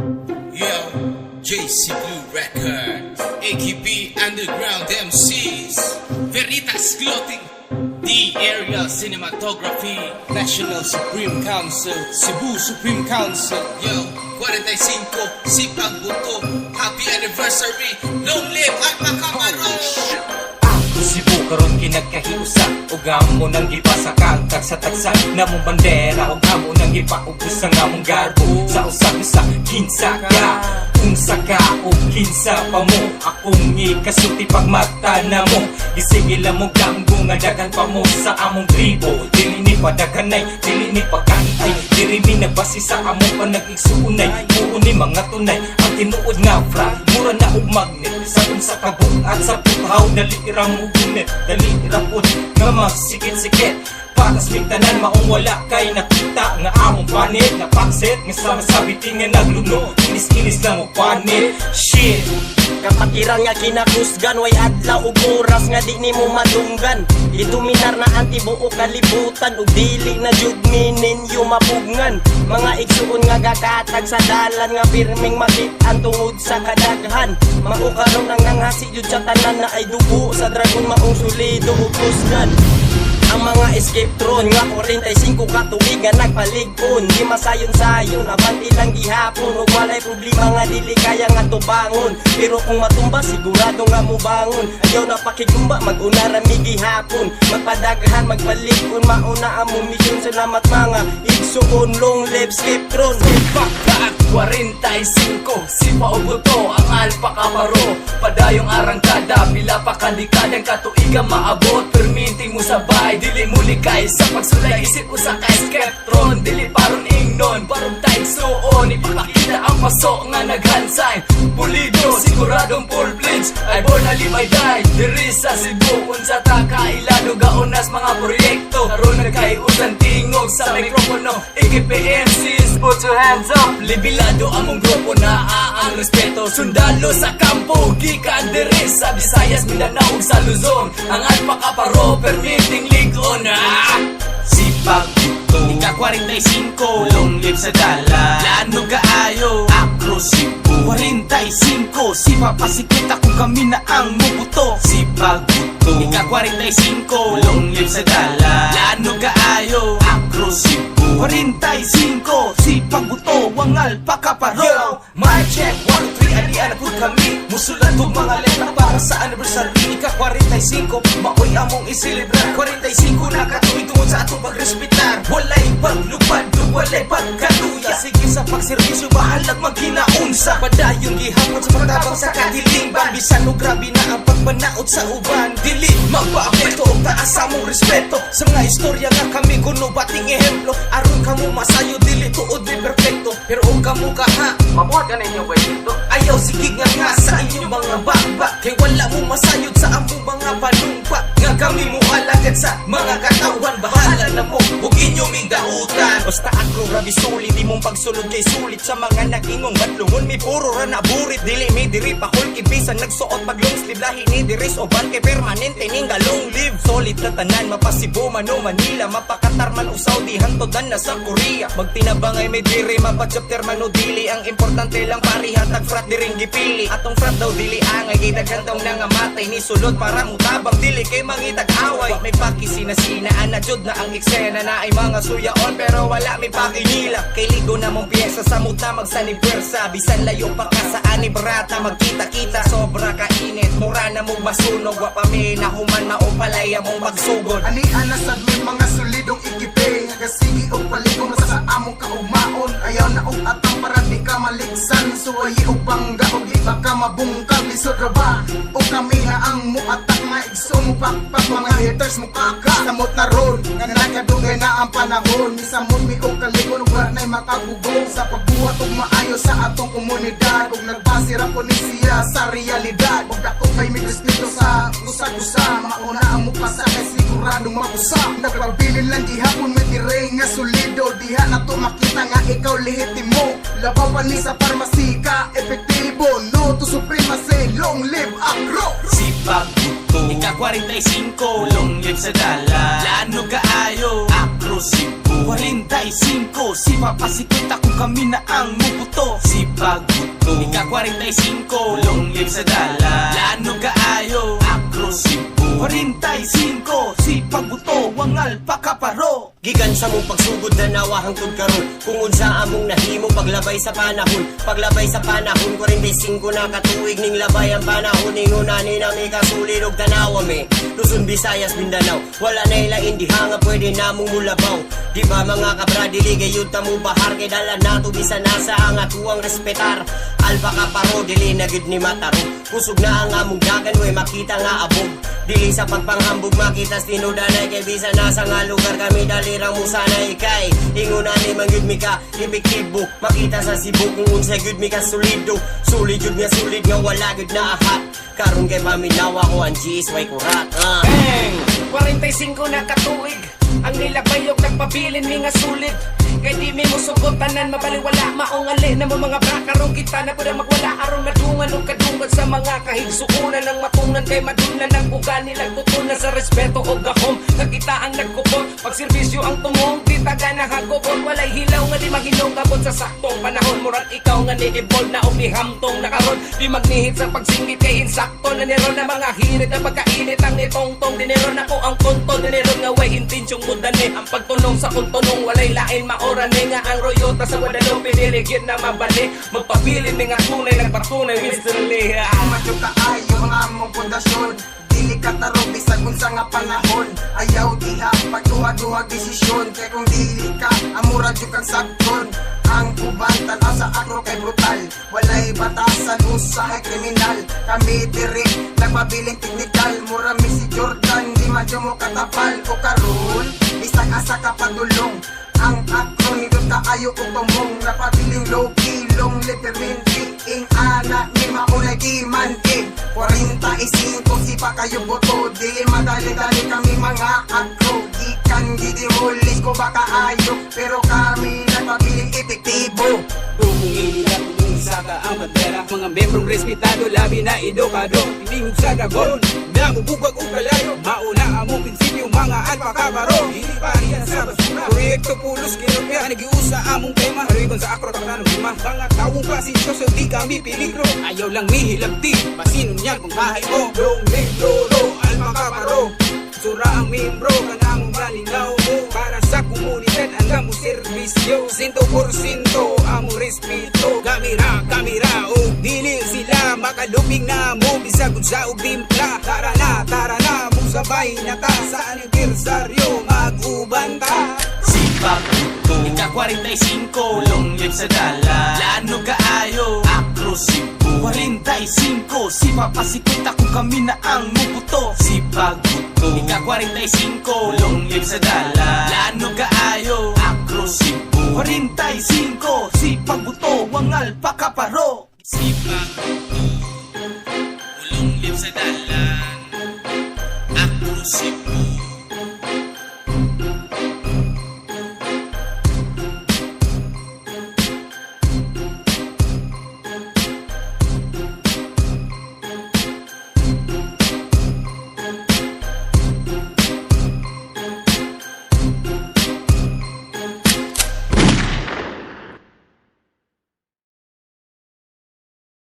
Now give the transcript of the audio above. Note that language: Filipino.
Yo, JC Blue Records, AKB Underground MCs, Veritas Clothing, The Area Cinematography, National Supreme Council, Cebu Supreme Council. Yo, 45, Sipag Buto, Happy Anniversary, Long Live at Makamaro! Cebu karon kinagkahiusa ug amo nang gipasa kag tagsa-tagsa namong bandera ug amo nang gipaubos sa among garbo sa usa-usa kinsa ka unsa ka ug kinsa pa mo akong ikasulti pagmata namo gisigila mo gamgo nga daghan pa mo sa among tribo dili ni padaganay dili ni pagkaitay diri mi nagbasi sa among panag-igsuunay puro ni mga tunay ang tinuod nga fra mura na og magnet sa unsa ka at sa putaw dali ra mo gunit dali ra pud nga magsikit-sikit patas ming tanan maong wala kay nakita nga among panit na pakset nga sama sa bitingan nagluno inis-inis na mo panit shit kapag irang nga kinakusgan way adlaw ug oras nga di nimo madunggan iduminar na ang tibuok kalibutan ug dili na jud mininyo mapugngan mga igsuon nga gakatag sa dalan nga pirming makit-an tungod sa kadaghan maukaron ang nanghasi jud sa tanan na ay dugo sa dragon maong solido ug kusgan ang mga escape drone nga 45 katuig nga nagpalig-on di masayon-sayon abanti lang gihapon ug walay problema nga dili kaya nga tubangon pero kung matumba sigurado nga mobangon ayaw na pakigumba mag-una ra mi gihapon magpadaghan magpalig-on mauna among misyon salamat mga igsuon long live escape drone Bakbaak 45 si Paubuto ang alpa kaparo padayong arangkada pila pa kadikadang katuigang maabot perminti mo sabay dili muli kay sa pagsulay isip mo sa ka-skeptron dili paron ingnon parang taig suon ipakita ang paso nga naghansay pulido siguradong full bleach ay born na live I die diri sa Cebu unsa ta kailado gaonas mga proyekto karon nagkaiusan tingog sa mikropono AKPMCs put your hands up libilado among grupo na ang respeto sundalo sa kampo gikan diri sa Visayas Mindanao ug sa Luzon ang alpa kaparo permitting ligon Sipag Buto, ika-45, long live sa dala Lano kaayo, Acro Cebu 45, si papasikita kung kami na ang mubuto Sipag Buto, ika-45, long live sa dala Lano kaayo, Acro Cebu 45, si pagbuto, wangal pakaparo Yo, my check, 1, 2, 3, alian po kami Musulan tong mga letra para sa anniversary Ika-45, maoy among isilibrar 45 na katuig tungod sa atong pagrespitar Walay paglupad, walay pagkaluya Sige sa pagservisyo, bahalag magkinaunsa Padayon gihapon sa pagtabang sa kadilingban Bisan o grabe na ang pagbanaot sa uban Dili magpaapekto o taas among respeto Sa mga istorya nga kami kuno bating ehemplo Aron kamo masayo, dili tuod may perfecto Pero o kamo kaha, mabuhat ka na inyong dito ayaw sige nga sa inyong mga baba Kay wala mo masayod sa among mga panumpa Nga kami mo alagad sa mga katawan Bahala na mo, huwag inyong ingdautan basta ako grabe sulit di mong pagsulod kay sulit sa mga nagingong badlungon may puro ra naburit dili may diri pa hulki bisan nagsuot pag long sleeve lahi ni diris o ban kay permanente ning long live solid na tanan mapasibo man o Manila mapakatar man o Saudi hantodan na sa Korea magtinabangay may diri mapachapter man o dili ang importante lang parihatag frat diring gipili atong frat daw dili angay gidaghan daw nga matay ni sulod para mutabang dili kay mangitag away may pakisinasina jud na ang eksena na ay mga suyaon pero wala may pakinila kay ligo na mong piyesa sa muta magsanib pwersa bisan layo pa ka sa anib rata magkita-kita sobra kainit mura na mong masunog wa pa may nahuman na o palaya mong magsugod ani anasad may mga solidong ikipe kasigi og paligong sa among kaugmaon ayaw na og atang para di ka maligsan suwayi og bangga og di ba ka mabungkag lisod ra ba o kami na ang muatak nga igso mo pakpak mga haters mo kakasamot na ron nga nakadugay na ang panahon misamon mi og kaligon ug wala nay makabugong sa pagbuhat og maayo sa atong komunidad ug nagbase ra po ni siya sa realidad ug dako kay mi respeto sa usa-usa mauna ang mupasa kay siguradong mapusa nagpabilin lang gihapon may dire nga solido diha na to makita nga ikaw lehitimo labaw pa ni sa parmasika epektibo no to supremacy long live Acro Sipag Buto, ika-45, long live sa dala Lano kaayo, Acro Cebu 45, si Papa si Kita kung kami na ang mubuto. Si Pagbuto, ika-45, long live sa dala. Lano kaayo, Acro Cebu 45, si Pagbuto, wangal pakaparo. Gikan sa mong pagsugod na nawa hangtod karon. Kung unsa among nahimo paglabay sa panahon. Paglabay sa panahon 45 na katuig ning labay ang panahon. Inguna ni nami kasulid og tanawa me. Luzon, Visayas, Mindanao. Wala na ilain diha nga pwede namong mulabaw. Di ba mga kabra dili gayud ta mo bahar kay dala nato bisan nasa ang atuang respetar. Alba ka paro dili na gid ni mataro. Kusog na ang among dagan we makita nga abog. Dili sa pagpanghambog makita tinudanay kay bisan nasa nga lugar kami dalirang mo sanay kay inguna ni mangyud mi ka epektibo makita sa Cebu kung unsay gyud mi ka solido. Sulid gyud nga sulid nga wala gyud na ahat. Karon kay paminawa ko ang way kurat. Bang! 45 na katuig ang nilabayog nagpabilin mi nga sulit. Kay di mi musugot tanan mabaliwala maong ali na mo mga brakarong kita na pud magwala aron madungan og kadunggan sa mga kahigsuonan ng matunan kay madungan ng ugan nilang tutunan sa respeto og gahom. Nakita ang nagkupon pag serbisyo ang tumong di taga nahagobon walay hilaw nga di maginong kabot sa saktong panahon murag ikaw nga ni-evolve na og nihamtong nakaron di magnihit sa pagsingit kay insakto na niron na mga hirit na pagkainit ang nitongtong dinero na ko ang konton dinero nga way intensyong mudani ang pagtunong sa kuntunong walay lain maorane nga ang royota sa Guadalupe diligid na mabali magpabilin mi nga tunay nagpatunay Mr. Leah. Madyo kaayo ang among pundasyon. Dili ka taro bisag unsa nga panahon. Ayaw diha pagduha-duha desisyon. Kay kung dili ka amura jud kang sakton. Ang uban tanaw sa akro kay brutal. Walay batasan usahay kriminal. Kami diri nagpabiling teknikal. Mura mi si Jordan di madyo mo katapal. O karon bisag asa ka padulong. Ang akro ni Dota ayo kong tumong. Napabiling low-key long literally ing anak ni maunay di man ing 45 si pa kayo boto. Dili madali-dali kami mga akro. Gikan gidimulis ko baka ayo. Pero kami nagpabiling epektibo. Tumungin nila tumungin sa ang bandera. Mga membrong respetado, labi na edukado. Pinihog sa dragon, namubugag o kalayo. Mauna among prinsipyo, mga alpa kabaro. Hindi pariyan sa basura. Proyekto pulos, kinopya, nagiusa among tema. Haribon sa akro, takna ng lima. Mga tawong pasisyo, so di kami peligro. Ayaw lang mihilabti, pasinon yan kung bahay mo. Long live lolo, alpa kabaro. Sura ang membro, kanang malinaw mo. Para sa komunidad, ang mo serbisyo 100% amo respeto. Kamera, o dili sila makaluping na mo. Bisagod sa og timpla. Tara na, musabay na ta. Sa anibersaryo, mag-uban ta. Si Pagbuto, ika-45, long live sa dala. Lano kaayo, Acro Cebu 45, si Papa si Kita kung kami na ang mubuto. Si Pagbuto, ika-45, long live sa dala. Lano kaayo, Acro Cebu 45, si Pagbuto, wangal pakaparo. Si Pagbuto